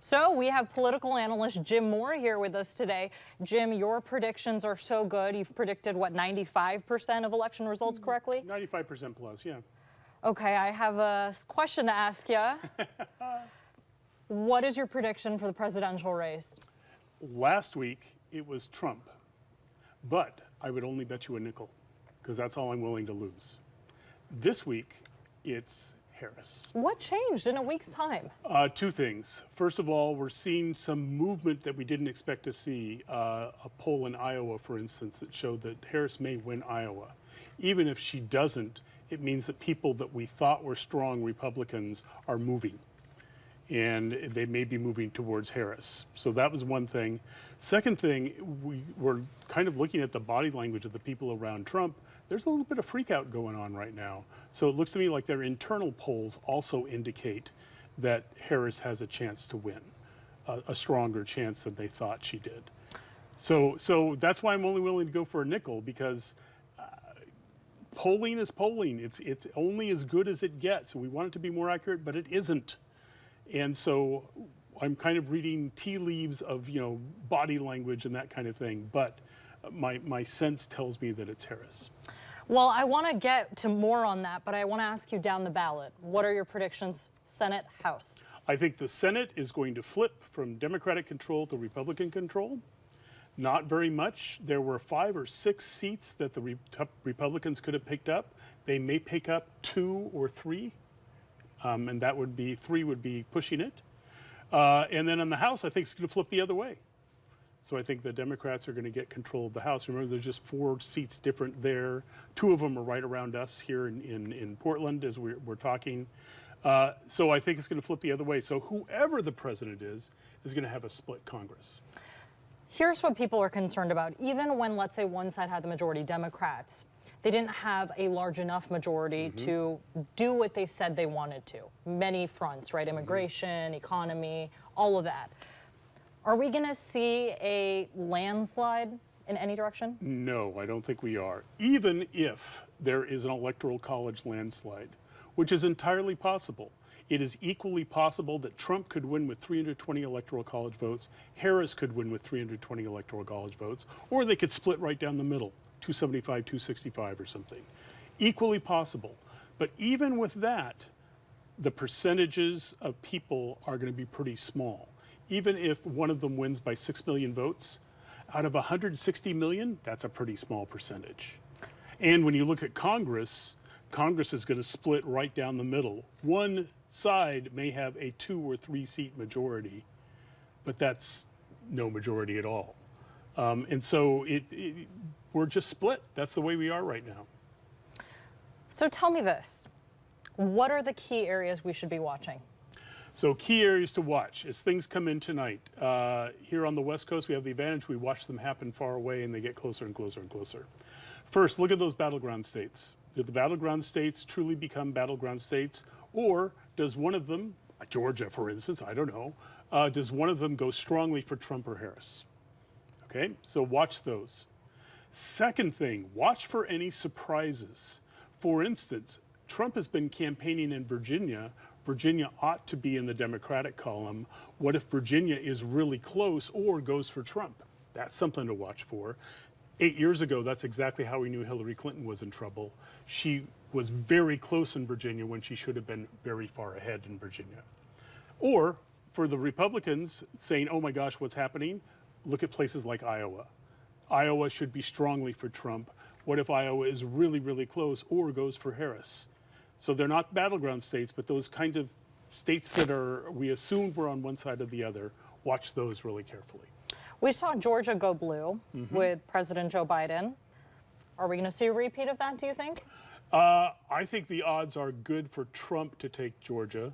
So we have political analyst Jim Moore here with us today. Jim, your predictions are so good. You've predicted, what, 95% of election results correctly? 95% plus, yeah. Okay, I have a question to ask you. What is your prediction for the presidential race? Last week, it was Trump. But I would only bet you a nickel, because that's all I'm willing to lose. This week, it's Harris. What changed in a week's time? Two things. First of all, we're seeing some movement that we didn't expect to see. A poll in Iowa, for instance, that showed that Harris may win Iowa. Even if she doesn't, it means that people that we thought were strong Republicans are moving. And they may be moving towards Harris. So that was one thing. Second thing, we were kind of looking at the body language of the people around Trump. There's a little bit of freak out going on right now. So it looks to me like their internal polls also indicate that Harris has a chance to win, a stronger chance than they thought she did. So that's why I'm only willing to go for a nickel, because polling is polling. It's only as good as it gets. We want it to be more accurate, but it isn't. And so I'm kind of reading tea leaves of, body language and that kind of thing. But my sense tells me that it's Harris. Well, I want to get to more on that, but I want to ask you down the ballot. What are your predictions, Senate, House? I think the Senate is going to flip from Democratic control to Republican control. Not very much. There were 5 or 6 seats that the Republicans could have picked up. They may pick up 2 or 3. And that would be 3 would be pushing it. And then in the House, I think it's going to flip the other way. So I think the Democrats are going to get control of the House. Remember, there's just 4 seats different there. 2 of them are right around us here in Portland as we're talking. So I think it's going to flip the other way. So whoever the president is going to have a split Congress. Here's what people are concerned about. Even when, let's say, one side had the majority, Democrats, they didn't have a large enough majority to do what they said they wanted to. Many fronts, right? Immigration, economy, all of that. Are we going to see a landslide in any direction? No, I don't think we are. Even if there is an electoral college landslide, which is entirely possible. It is equally possible that Trump could win with 320 electoral college votes, Harris could win with 320 electoral college votes, or they could split right down the middle, 275, 265 or something. Equally possible. But even with that, the percentages of people are going to be pretty small. Even if one of them wins by 6 million votes, out of 160 million, that's a pretty small percentage. And when you look at Congress, Congress is going to split right down the middle. One side may have a 2 or 3 seat majority, but that's no majority at all. And so we're just split. That's the way we are right now. So tell me this. What are the key areas we should be watching? So key areas to watch as things come in tonight. Here on the West Coast, we have the advantage. We watch them happen far away, and they get closer and closer and closer. First, look at those battleground states. Do the battleground states truly become battleground states? Or does one of them, Georgia, for instance, I don't know, does one of them go strongly for Trump or Harris? Okay, so watch those. Second thing, watch for any surprises. For instance, Trump has been campaigning in Virginia. Virginia ought to be in the Democratic column. What if Virginia is really close or goes for Trump? That's something to watch for. 8 years ago, that's exactly how we knew Hillary Clinton was in trouble. She was very close in Virginia when she should have been very far ahead in Virginia. Or for the Republicans saying, oh my gosh, what's happening? Look at places like Iowa. Iowa should be strongly for Trump. What if Iowa is really, really close or goes for Harris? So they're not battleground states, but those kind of states that we assumed were on one side or the other, watch those really carefully. We saw Georgia go blue with President Joe Biden. Are we going to see a repeat of that, do you think? I think the odds are good for Trump to take Georgia,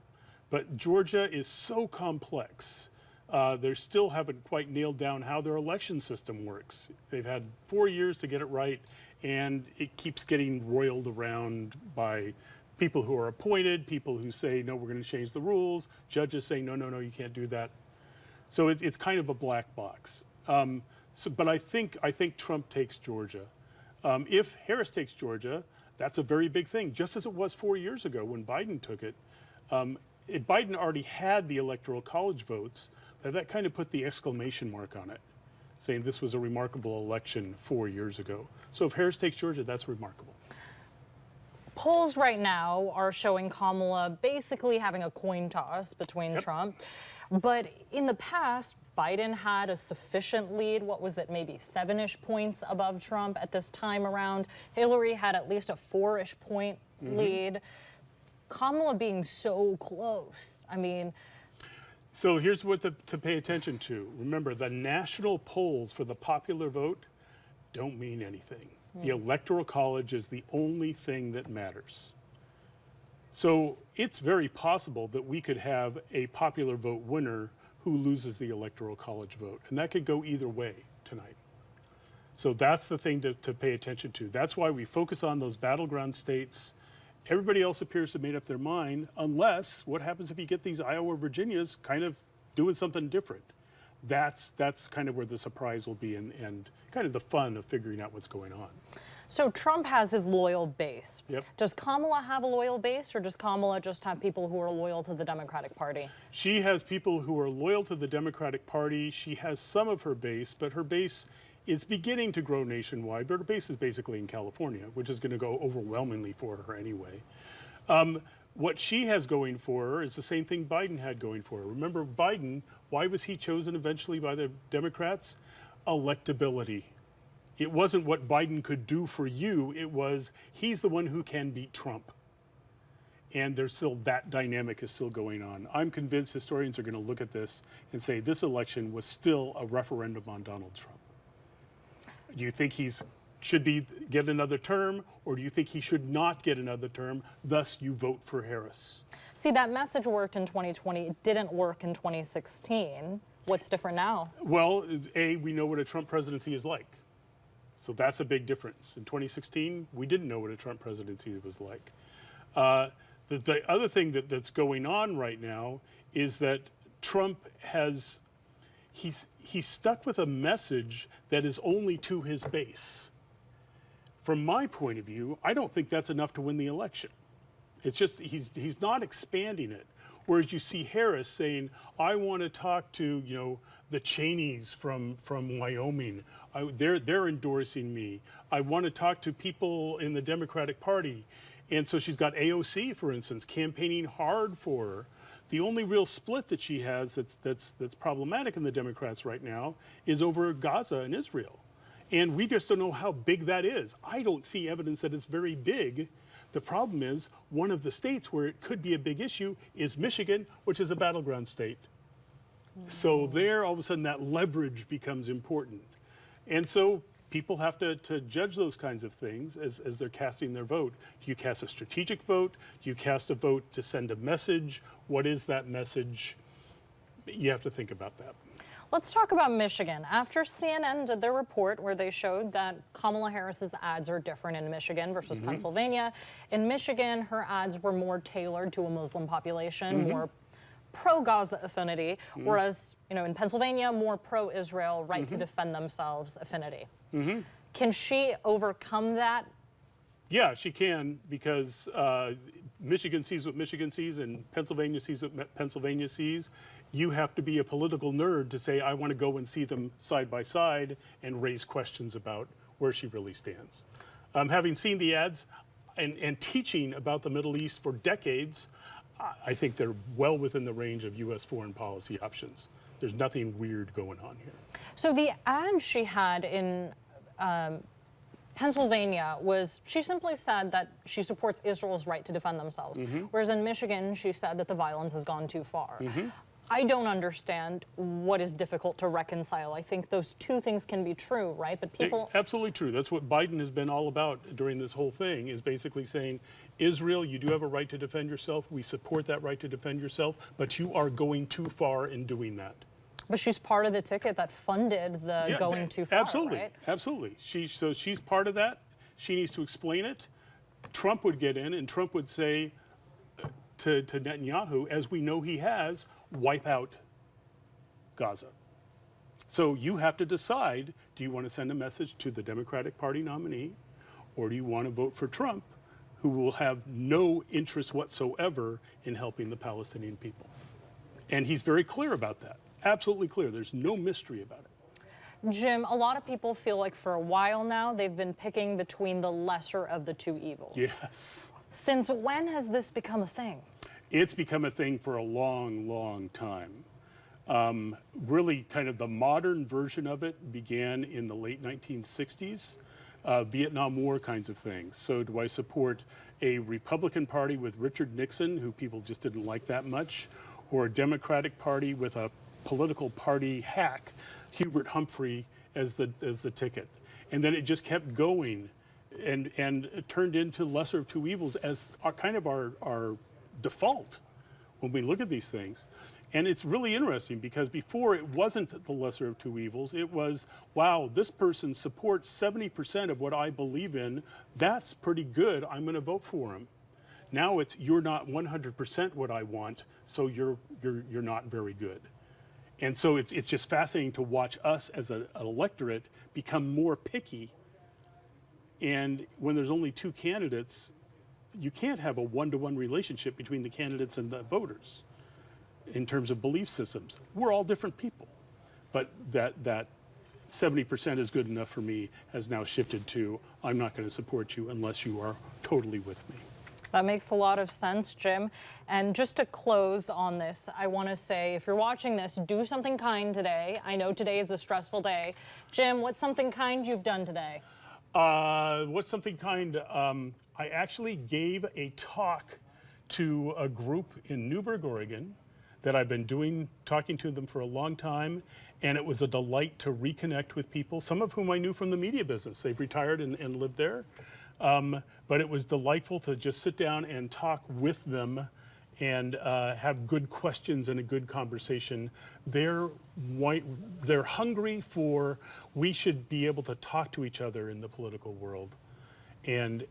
but Georgia is so complex. They still haven't quite nailed down how their election system works. They've had 4 years to get it right, and it keeps getting roiled around by people who are appointed, people who say, no, we're going to change the rules, judges saying, no, no, no, you can't do that. So it's kind of a black box. But I think Trump takes Georgia. If Harris takes Georgia, that's a very big thing, just as it was 4 years ago when Biden took it. Biden already had the Electoral College votes, but that kind of put the exclamation mark on it, saying this was a remarkable election 4 years ago. So if Harris takes Georgia, that's remarkable. Polls right now are showing Kamala basically having a coin toss between Trump. But in the past, Biden had a sufficient lead. What was it, maybe 7-ish points above Trump at this time around? Hillary had at least a 4-ish point lead. Kamala being so close, I mean. So here's what to pay attention to. Remember, the national polls for the popular vote don't mean anything. The Electoral College is the only thing that matters. So it's very possible that we could have a popular vote winner who loses the Electoral College vote. And that could go either way tonight. So that's the thing to pay attention to. That's why we focus on those battleground states. Everybody else appears to have made up their mind, unless what happens if you get these Iowa or Virginias kind of doing something different. That's kind of where the surprise will be and kind of the fun of figuring out what's going on. So Trump has his loyal base. Yep. Does Kamala have a loyal base, or does Kamala just have people who are loyal to the Democratic Party? She has people who are loyal to the Democratic Party. She has some of her base, but her base is beginning to grow nationwide. But her base is basically in California, which is going to go overwhelmingly for her anyway. What she has going for her is the same thing Biden had going for her. Remember Biden, why was he chosen eventually by the Democrats? Electability. It wasn't what Biden could do for you, it was he's the one who can beat Trump. And there's still, that dynamic is still going on. I'm convinced historians are going to look at this and say this election was still a referendum on Donald Trump. Do you think he's should get another term, or do you think he should not get another term, thus you vote for Harris? See, that message worked in 2020. It didn't work in 2016. What's different now? Well, we know what a Trump presidency is like. So that's a big difference. In 2016, we didn't know what a Trump presidency was like. The other thing that's going on right now is that Trump he's stuck with a message that is only to his base. From my point of view, I don't think that's enough to win the election. It's just he's not expanding it. Whereas you see Harris saying, I want to talk to, the Cheneys from Wyoming. They're endorsing me. I want to talk to people in the Democratic Party. And so she's got AOC, for instance, campaigning hard for her. The only real split that she has that's problematic in the Democrats right now is over Gaza and Israel. And we just don't know how big that is. I don't see evidence that it's very big. The problem is one of the states where it could be a big issue is Michigan, which is a battleground state. So there, all of a sudden, that leverage becomes important. And so people have to judge those kinds of things as they're casting their vote. Do you cast a strategic vote? Do you cast a vote to send a message? What is that message? You have to think about that. Let's talk about Michigan. After CNN did their report where they showed that Kamala Harris's ads are different in Michigan versus Pennsylvania. In Michigan, her ads were more tailored to a Muslim population, more pro-Gaza affinity, whereas in Pennsylvania, more pro-Israel, right to defend themselves affinity. Can she overcome that? Yeah, she can, because Michigan sees what Michigan sees and Pennsylvania sees what Pennsylvania sees. You have to be a political nerd to say, I want to go and see them side by side and raise questions about where she really stands. Having seen the ads and teaching about the Middle East for decades, I think they're well within the range of U.S. foreign policy options. There's nothing weird going on here. So the ad she had in Pennsylvania was, she simply said that she supports Israel's right to defend themselves. Whereas in Michigan, she said that the violence has gone too far. I don't understand what is difficult to reconcile. I think those two things can be true, right? But people... Absolutely true. That's what Biden has been all about during this whole thing, is basically saying, Israel, you do have a right to defend yourself. We support that right to defend yourself, but you are going too far in doing that. But she's part of the ticket that funded the going too far, absolutely, right? Absolutely. So she's part of that. She needs to explain it. Trump would get in, and Trump would say to Netanyahu, as we know he has, wipe out Gaza. So you have to decide, do you want to send a message to the Democratic Party nominee, or do you want to vote for Trump, who will have no interest whatsoever in helping the Palestinian people. And he's very clear about that, absolutely clear. There's no mystery about it. Jim, a lot of people feel like for a while now they've been picking between the lesser of the two evils. Yes. Since when has this become a thing? It's become a thing for a long, long time. Really, kind of the modern version of it began in the late 1960s, Vietnam War kinds of things. So do I support a Republican Party with Richard Nixon, who people just didn't like that much, or a Democratic Party with a political party hack, Hubert Humphrey, as the ticket? And then it just kept going, and it turned into lesser of two evils as our default when we look at these things. And it's really interesting because before it wasn't the lesser of two evils. It was, wow, this person supports 70% of what I believe in. That's pretty good. I'm going to vote for him. Now it's, you're not 100% what I want, so you're not very good. And so it's just fascinating to watch us as an electorate become more picky. And when there's only two candidates, you can't have a one-to-one relationship between the candidates and the voters in terms of belief systems. We're all different people. But that 70% is good enough for me has now shifted to, I'm not going to support you unless you are totally with me. That makes a lot of sense, Jim. And just to close on this, I want to say, if you're watching this, do something kind today. I know today is a stressful day. Jim, what's something kind you've done today? What's something kind? I actually gave a talk to a group in Newberg, Oregon, that I've been talking to them for a long time, and it was a delight to reconnect with people, some of whom I knew from the media business. They've retired and live there. But it was delightful to just sit down and talk with them and have good questions and a good conversation. They're hungry for, we should be able to talk to each other in the political world. And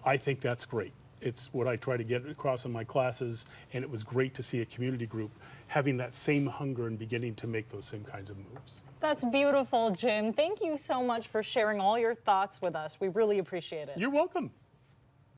I think that's great. It's what I try to get across in my classes, and it was great to see a community group having that same hunger and beginning to make those same kinds of moves. That's beautiful, Jim. Thank you so much for sharing all your thoughts with us. We really appreciate it. You're welcome.